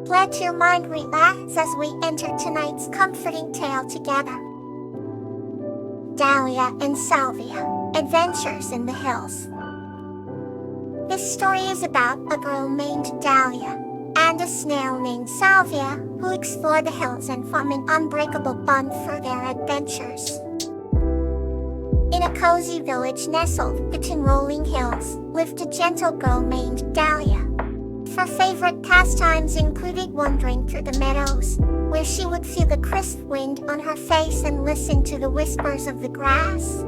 Let your mind relax as we enter tonight's comforting tale together. Dahlia and Salvia, Adventures in the Hills. This story is about a girl named Dahlia and a snail named Salvia who explore the hills and form an unbreakable bond for their adventures. In a cozy village nestled between rolling hills lived a gentle girl named Dahlia. Her favorite pastimes included wandering through the meadows, where she would feel the crisp wind on her face and listen to the whispers of the grass.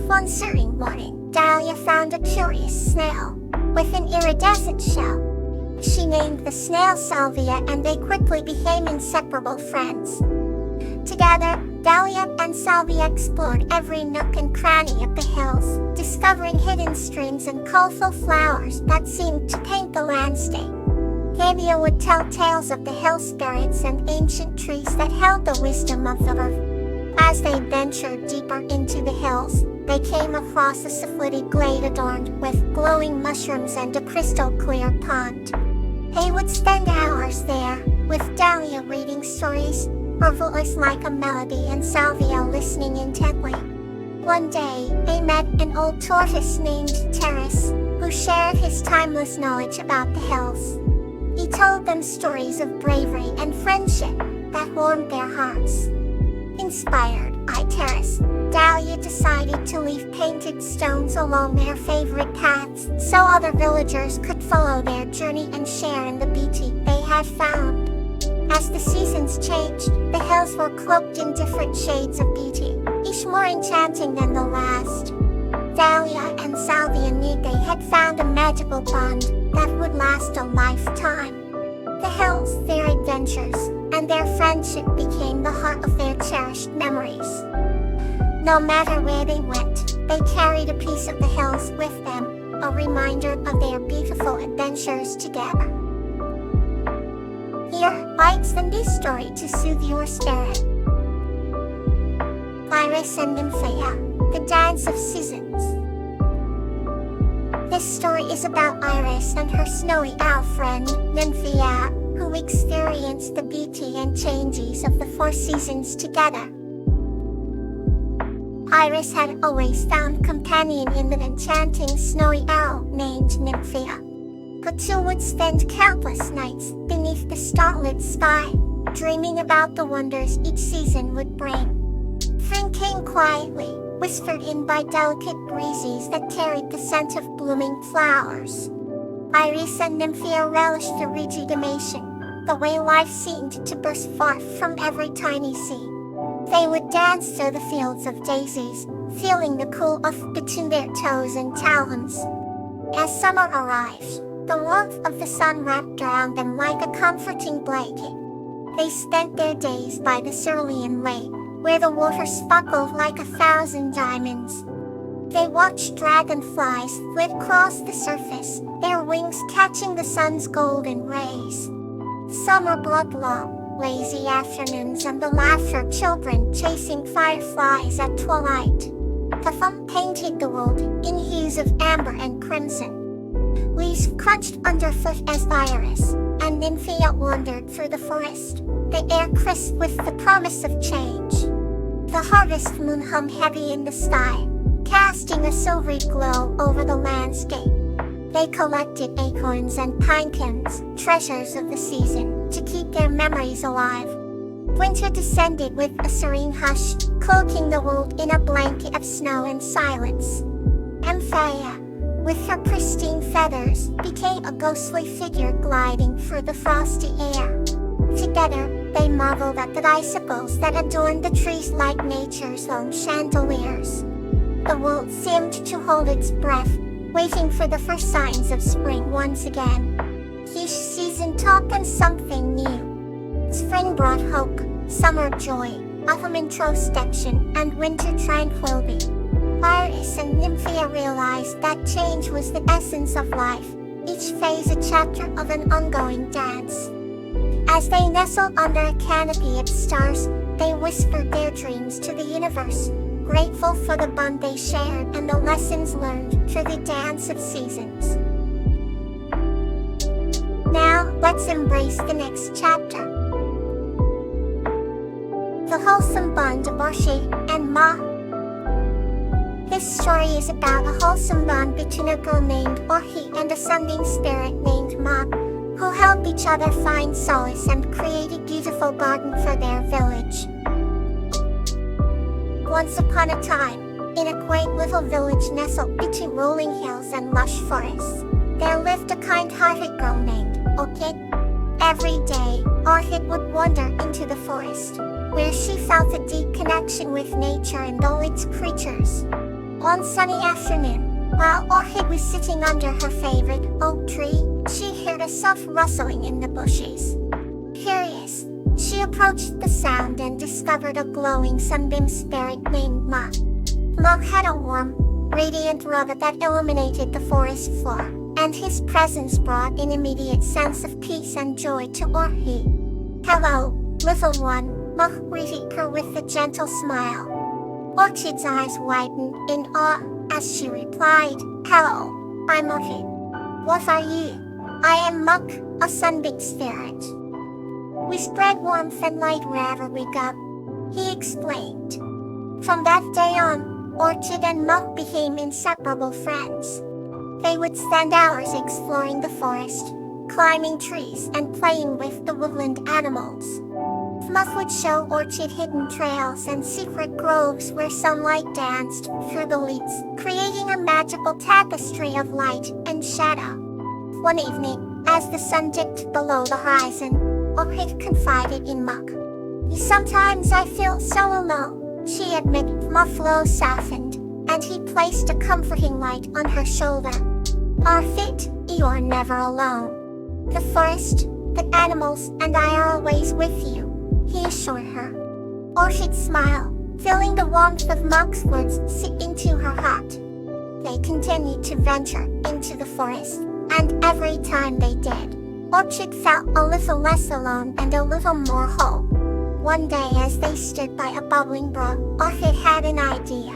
One certain morning, Dahlia found a curious snail with an iridescent shell. She named the snail Salvia, and they quickly became inseparable friends. Together, Dahlia and Salvia explored every nook and cranny of the hills, discovering hidden streams and colorful flowers that seemed to paint the landscape. Dahlia would tell tales of the hill spirits and ancient trees that held the wisdom of the earth. As they ventured deeper into the hills, they came across a sylphidy glade adorned with glowing mushrooms and a crystal-clear pond. They would spend hours there, with Dahlia reading stories, her voice like a melody, and Salvia listening intently. One day, they met an old tortoise named Terrace, who shared his timeless knowledge about the hills. He told them stories of bravery and friendship that warmed their hearts. Inspired by Terrace, Dahlia decided to leave painted stones along their favorite paths so other villagers could follow their journey and share in the beauty they had found. As the seasons changed, the hills were cloaked in different shades of beauty, each more enchanting than the last. Dahlia and Salvia knew they had found a magical bond that would last a lifetime. The hills, their adventures, and their friendship became the heart of their cherished memories. No matter where they went, they carried a piece of the hills with them, a reminder of their beautiful adventures together. Here, writes in this story to soothe your spirit. Iris and Nymphea, the Dance of Seasons. This story is about Iris and her snowy owl friend, Nymphea, who experienced the beauty and changes of the 4 seasons together. Iris had always found companion in the enchanting snowy owl named Nymphea. The two would spend countless nights beneath the starlit sky, dreaming about the wonders each season would bring. Thinking quietly, whispered in by delicate breezes that carried the scent of blooming flowers. Iris and Nymphea relished the rejuvenation, the way life seemed to burst forth from every tiny seed. They would dance through the fields of daisies, feeling the cool earth between their toes and talons. As summer arrived, the warmth of the sun wrapped around them like a comforting blanket. They spent their days by the cerulean lake, where the water sparkled like 1,000 diamonds. They watched dragonflies flit across the surface, their wings catching the sun's golden rays. Summer brought long, lazy afternoons and the laughter of children chasing fireflies at twilight. The sun painted the world in hues of amber and crimson. Leaves crunched underfoot as Iris and Nymphea wandered through the forest, the air crisp with the promise of change. The harvest moon hung heavy in the sky, casting a silvery glow over the landscape. They collected acorns and pine cones, treasures of the season, to keep their memories alive. Winter descended with a serene hush, cloaking the world in a blanket of snow and silence. Nymphea, with her pristine feathers, became a ghostly figure gliding through the frosty air. Together, they marveled at the icicles that adorned the trees like nature's own chandeliers. The world seemed to hold its breath, waiting for the first signs of spring once again. Each season taught them something new. Spring brought hope, summer joy, autumn introspection, and winter tranquility. Iris and Nymphea realized that change was the essence of life, each phase a chapter of an ongoing dance. As they nestled under a canopy of stars, they whispered their dreams to the universe, grateful for the bond they shared and the lessons learned through the dance of seasons. Now, let's embrace the next chapter. The wholesome bond of Orchid and Ma. This story is about a wholesome bond between a girl named Orchid and a sunbeam spirit named Ma, who help each other find solace and create a beautiful garden for their village. Once upon a time, in a quaint little village nestled between rolling hills and lush forests, there lived a kind-hearted girl named Orchid. Every day, Orchid would wander into the forest, where she felt a deep connection with nature and all its creatures. One sunny afternoon, while Orchid was sitting under her favorite oak tree, she heard a soft rustling in the bushes. Curious, she approached the sound and discovered a glowing sunbeam spirit named Ma. Ma had a warm, radiant aura that illuminated the forest floor, and his presence brought an immediate sense of peace and joy to Orchid. "Hello, little one," Ma greeted her with a gentle smile. Orchid's eyes widened in awe as she replied, "Hello, I'm Orchid. What are you?" "I am Muck, a sunbeam spirit. We spread warmth and light wherever we go," he explained. From that day on, Orchid and Muck became inseparable friends. They would spend hours exploring the forest, climbing trees, and playing with the woodland animals. Muck would show Orchid hidden trails and secret groves where sunlight danced through the leaves, creating a magical tapestry of light and shadow. One evening, as the sun dipped below the horizon, Orchid confided in Muck. "Sometimes I feel so alone," she admitted. Muck's flow softened, and he placed a comforting light on her shoulder. "Orchid, you are never alone. The forest, the animals, and I are always with you," he assured her. Orchid smiled, feeling the warmth of Muck's words sink into her heart. They continued to venture into the forest, and every time they did, Orchid felt a little less alone and a little more whole. One day as they stood by a bubbling brook, Orchid had an idea.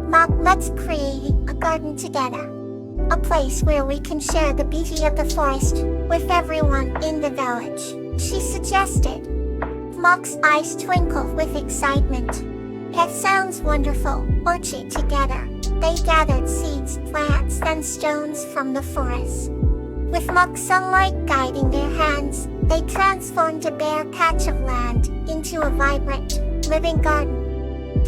"Muck, let's create a garden together. A place where we can share the beauty of the forest with everyone in the village," she suggested. Muck's eyes twinkled with excitement. "That sounds wonderful, Orchid." Together, they gathered seeds, plants, and stones from the forest. With Muck's sunlight guiding their hands, they transformed a bare patch of land into a vibrant, living garden.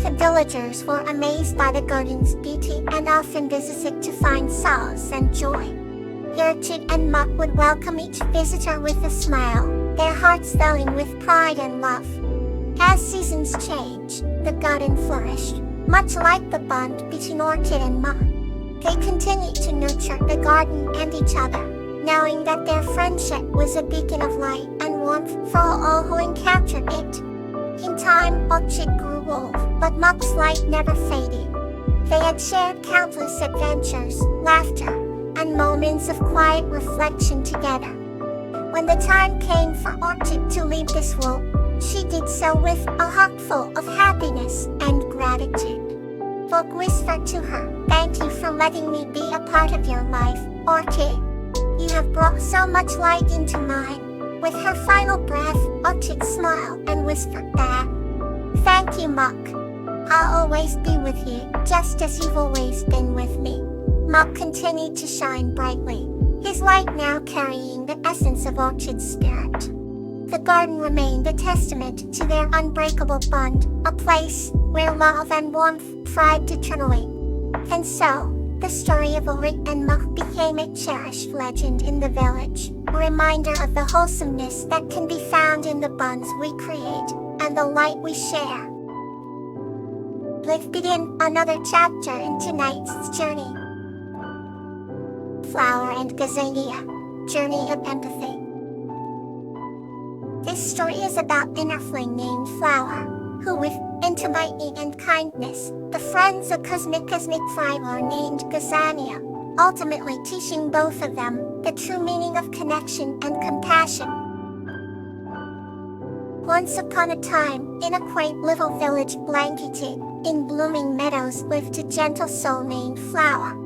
The villagers were amazed by the garden's beauty and often visited to find solace and joy. Orchid and Muck would welcome each visitor with a smile, their hearts filling with pride and love. As seasons changed, the garden flourished, much like the bond between Orchid and Muck. They continued to nurture the garden and each other, knowing that their friendship was a beacon of light and warmth for all who encountered it. In time, Orchid grew old, but Muck's light never faded. They had shared countless adventures, laughter, and moments of quiet reflection together. When the time came for Orchid to leave this world, she did so with a heart full of happiness and gratitude. Muck whispered to her, "Thank you for letting me be a part of your life, Orchid. You have brought so much light into mine." With her final breath, Orchid smiled and whispered back, "Thank you, Muck. I'll always be with you, just as you've always been with me." Muck continued to shine brightly, his light now carrying the essence of Orchid's spirit. The garden remained a testament to their unbreakable bond, a place where love and warmth thrived eternally. And so, the story of Orchid and Muck became a cherished legend in the village, a reminder of the wholesomeness that can be found in the bonds we create and the light we share. Let's begin another chapter in tonight's journey. Flower and Gazania, Journey of Empathy. This story is about an earthling named Flower, who with intimacy and kindness, befriends a cosmic flower named Gazania, ultimately teaching both of them the true meaning of connection and compassion. Once upon a time, in a quaint little village blanketed in blooming meadows lived a gentle soul named Flower.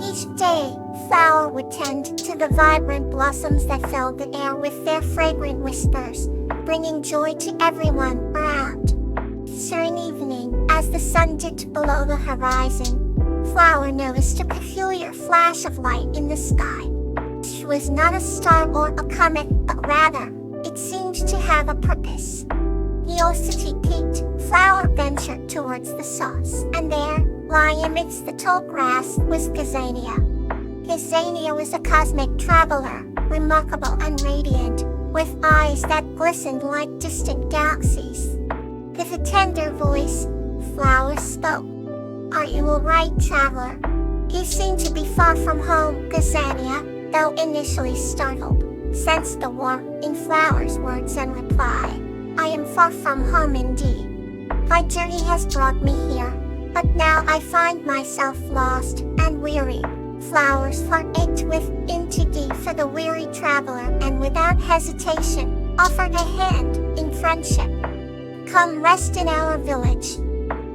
Each day, Flower would tend to the vibrant blossoms that filled the air with their fragrant whispers, bringing joy to everyone around. During evening, as the sun dipped below the horizon, Flower noticed a peculiar flash of light in the sky. It was not a star or a comet, but rather, it seemed to have a purpose. Curiosity piqued, Flower ventured towards the source, and there, lying amidst the tall grass, was Gazania. Gazania was a cosmic traveler, remarkable and radiant, with eyes that glistened like distant galaxies. With a tender voice, Flower spoke. "Are you all right, traveler?" He seemed to be far from home. Gazania, though initially startled, sensed the warmth in Flower's words and replied, "I am far from home indeed. My journey has brought me here, but now I find myself lost and weary." Flower's heart ached within pity for the weary traveler, and without hesitation, offered a hand in friendship. "Come rest in our village.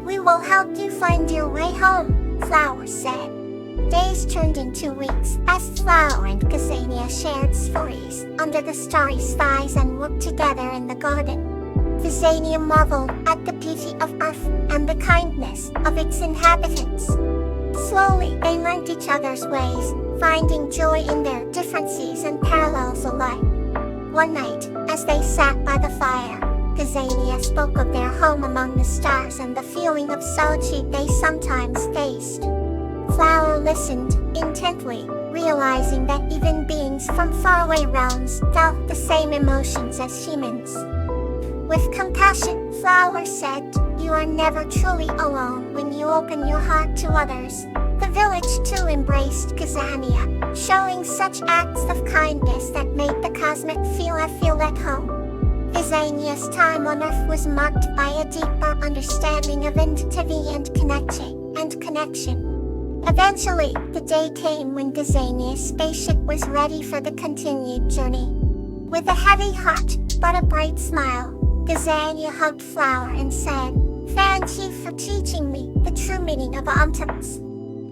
We will help you find your way home," Flower said. Days turned into weeks as Flower and Gazania shared stories under the starry skies and worked together in the garden. Gazania marveled at the beauty of Earth and the kindness of its inhabitants. Slowly, they learned each other's ways, finding joy in their differences and parallels alike. One night, as they sat by the fire, Gazania spoke of their home among the stars and the feeling of solitude they sometimes faced. Flower listened intently, realizing that even beings from faraway realms felt the same emotions as humans. With compassion, Flower said, "You are never truly alone when you open your heart to others." The village too embraced Gazania, showing such acts of kindness that made the cosmic feel at home. Gazania's time on Earth was marked by a deeper understanding of intimacy and connection. Eventually, the day came when Gazania's spaceship was ready for the continued journey. With a heavy heart, but a bright smile, Gazania hugged Flower and said, "Thank you for teaching me the true meaning of emptiness.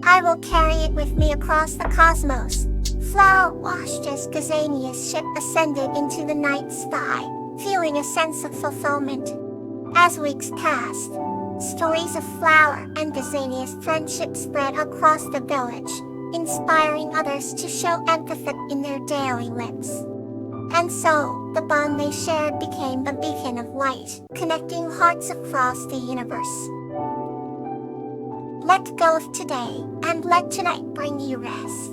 I will carry it with me across the cosmos." Flower watched as Gazania's ship ascended into the night sky, feeling a sense of fulfillment. As weeks passed, stories of Flower and Gazania's friendship spread across the village, inspiring others to show empathy in their daily lives. And so, the bond they shared became a beacon of light, connecting hearts across the universe. Let go of today, and let tonight bring you rest.